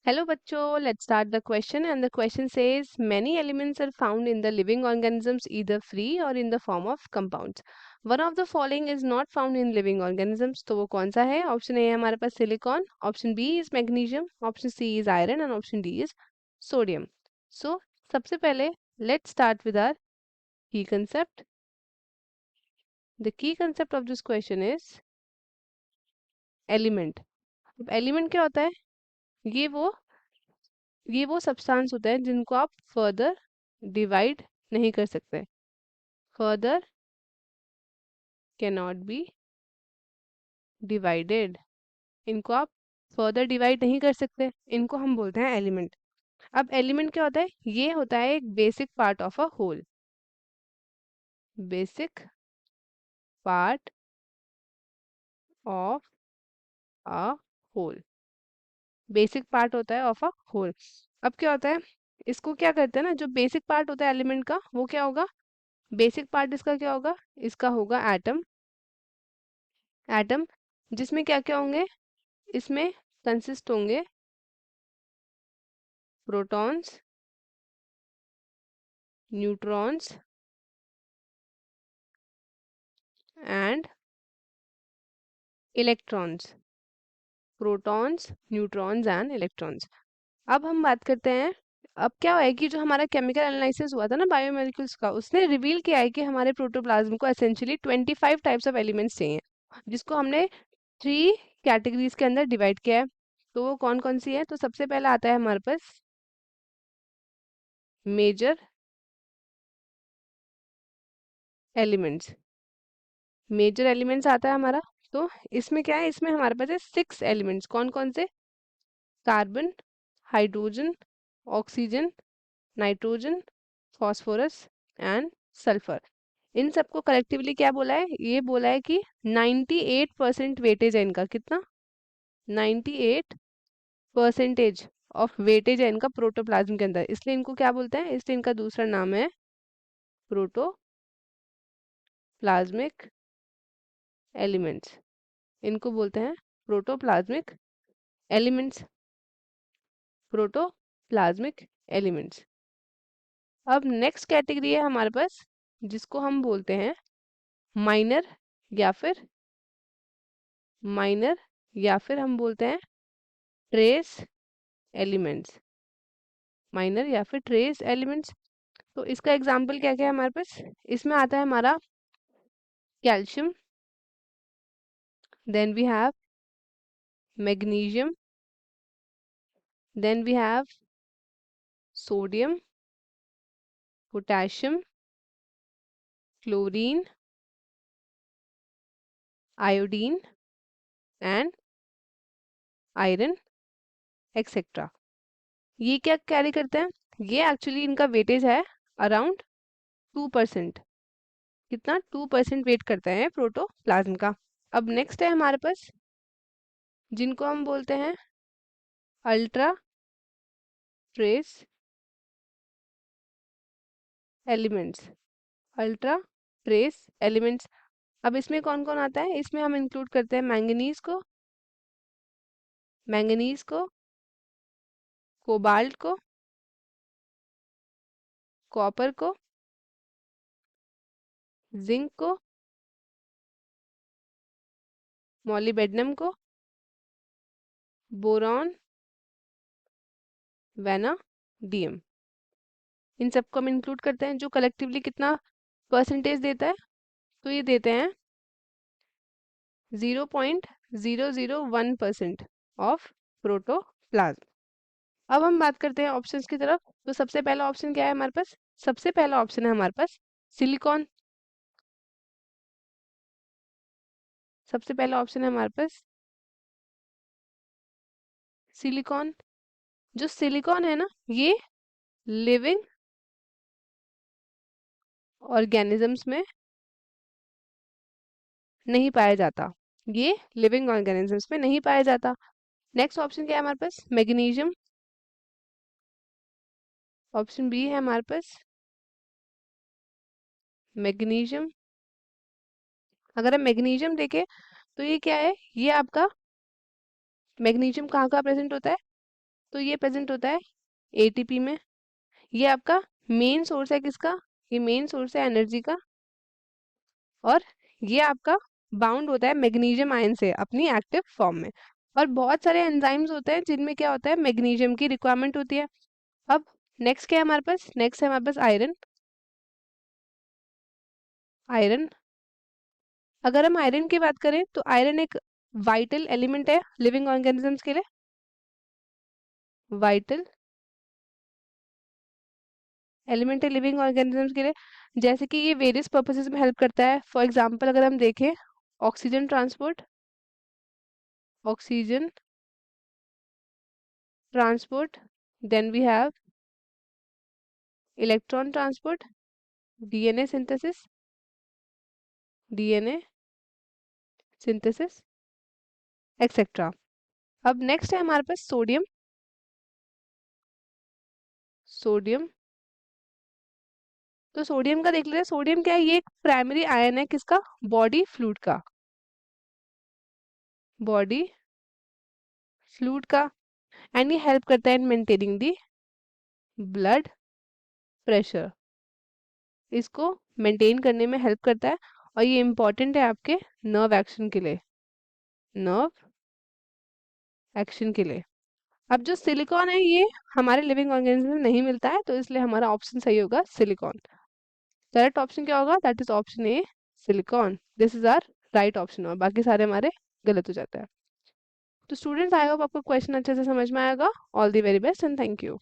Hello bachcho, let's start the question and the question says many elements are found in the living organisms either free or in the form of compounds. One of the following is not found in living organisms. तो वो कौन सा है? Option A है हमारे पास silicon, option B is magnesium, option C is iron and option D is sodium. So सबसे पहले let's start with our key concept. The key concept of this question is element. अब element क्या होता है? ये वो ये वो सब्सटेंस होते हैं जिनको आप फर्दर डिवाइड नहीं कर सकते. Further can not be divided. इनको आप फर्दर डिवाइड नहीं कर सकते, इनको हम बोलते हैं एलिमेंट. अब एलिमेंट क्या होता है? ये होता है एक basic part of a whole. Basic part of a whole. Basic part होता है ऑफ अ होल. अब क्या होता है, इसको क्या करते हैं ना, जो बेसिक पार्ट होता है एलिमेंट का वो क्या होगा? बेसिक पार्ट इसका क्या होगा? इसका होगा एटम. एटम जिसमें क्या क्या होंगे? इसमें कंसिस्ट होंगे protons, neutrons and electrons. Protons, neutrons and electrons. अब हम बात करते हैं. अब क्या है कि जो हमारा केमिकल एनालिसिस हुआ था ना बायोमोलिक्यूल्स का, उसने रिवील किया है कि हमारे प्रोटोप्लाज्म को एसेंशियली 25 टाइप्स ऑफ एलिमेंट्स चाहिए, जिसको हमने 3 कैटेगरीज के अंदर डिवाइड किया है. तो वो कौन कौन सी है? तो सबसे पहला आता है हमारे पास मेजर एलिमेंट्स. मेजर एलिमेंट्स आता है हमारा. तो इसमें क्या है? इसमें हमारे पास है 6 एलिमेंट्स. कौन कौन से? Carbon, hydrogen, oxygen, nitrogen, phosphorus and sulphur. इन सबको कलेक्टिवली क्या बोला है? ये बोला है कि 98% वेटेज है इनका. कितना? 98 परसेंटेज ऑफ वेटेज है इनका प्रोटोप्लाज्म के अंदर, इसलिए इनको क्या बोलते हैं? इसलिए इनका दूसरा नाम है प्रोटोप्लाज्मिक एलिमेंट्स. इनको बोलते हैं प्रोटोप्लाज्मिक एलिमेंट्स. Protoplasmic elements. अब नेक्स्ट कैटेगरी है हमारे पास, जिसको हम बोलते हैं माइनर या फिर माइनर या फिर हम बोलते हैं ट्रेस एलिमेंट्स. माइनर या फिर ट्रेस एलिमेंट्स. तो इसका एग्जांपल क्या क्या है हमारे पास? इसमें आता है हमारा calcium, then we have magnesium, then we have sodium, potassium, chlorine, iodine and iron etcetera. ये क्या कैरी करते हैं? ये एक्चुअली इनका वेटेज है अराउंड 2%. कितना? 2% वेट करते हैं प्रोटोप्लाज्म का. अब नेक्स्ट है हमारे पास जिनको हम बोलते हैं ultra trace elements. Ultra trace elements. अब इसमें कौन कौन आता है? इसमें हम इंक्लूड करते हैं मैंगनीज को, कोबाल्ट को, कॉपर को, जिंक को, मॉलिबेडनम को, बोरॉन, वैनाडियम. इन सबको हम इंक्लूड करते हैं, जो कलेक्टिवली कितना परसेंटेज देता है? तो ये देते हैं 0.001% ऑफ प्रोटोप्लाज्म. अब हम बात करते हैं ऑप्शंस की तरफ. तो सबसे पहला ऑप्शन क्या है हमारे पास? सबसे पहला ऑप्शन है हमारे पास सिलिकॉन. सबसे पहला ऑप्शन है हमारे पास सिलिकॉन. जो सिलिकॉन है ना, ये लिविंग ऑर्गेनिजम्स में नहीं पाया जाता. ये लिविंग ऑर्गेनिजम्स में नहीं पाया जाता. नेक्स्ट ऑप्शन क्या है हमारे पास? मैग्नीशियम. ऑप्शन बी है हमारे पास मैग्नीशियम. अगर हम मैग्नीशियम देखें तो ये क्या है? ये आपका मैग्नीशियम कहाँ कहाँ प्रेजेंट होता है? तो ये प्रेजेंट होता है एटीपी में। ये आपका मेन सोर्स है किसका? ये मेन सोर्स है एनर्जी का। और ये आपका बाउंड होता है मैग्नीशियम आयन से अपनी एक्टिव फॉर्म में। और बहुत सारे एंजाइम्स होते हैं जिनमें क्या होता है, मैग्नीशियम की रिक्वायरमेंट होती है। अब नेक्स्ट क्या है हमारे पास? नेक्स्ट है हमारे पास आयरन। आयरन, अगर हम आयरन की बात करें तो आयरन एक वाइटल एलिमेंट है लिविंग ऑर्गेनिजम्स के लिए। वाइटल एलिमेंट है लिविंग ऑर्गेनिजम्स के लिए। जैसे कि ये वेरियस पर्पसेस में हेल्प करता है। फॉर एग्जांपल अगर हम देखें, oxygen transport, oxygen transport, then we have electron transport, DNA synthesis, DNA synthesis etcetera. अब नेक्स्ट है हमारे पास सोडियम। सोडियम, तो सोडियम का देख लेते हैं। सोडियम क्या है? ये एक प्राइमरी आयन है किसका? बॉडी फ्लूइड का। बॉडी फ्लूइड का। एंड ये हेल्प करता है in maintaining the blood pressure. इसको मेंटेन करने में हेल्प करता है। और ये इंपॉर्टेंट है आपके नर्व एक्शन के लिए। नर्व एक्शन के लिए। अब जो सिलिकॉन है ये हमारे लिविंग ऑर्गेनिज्म में नहीं मिलता है, तो इसलिए हमारा ऑप्शन सही होगा सिलिकॉन। करेक्ट ऑप्शन क्या होगा? That is option A, silicon. This is our right option. और बाकी सारे हमारे गलत हो जाते हैं। तो स्टूडेंट्स, आई होप आपको क्वेश्चन अच्छे से समझ में आएगा। All the very best and thank you.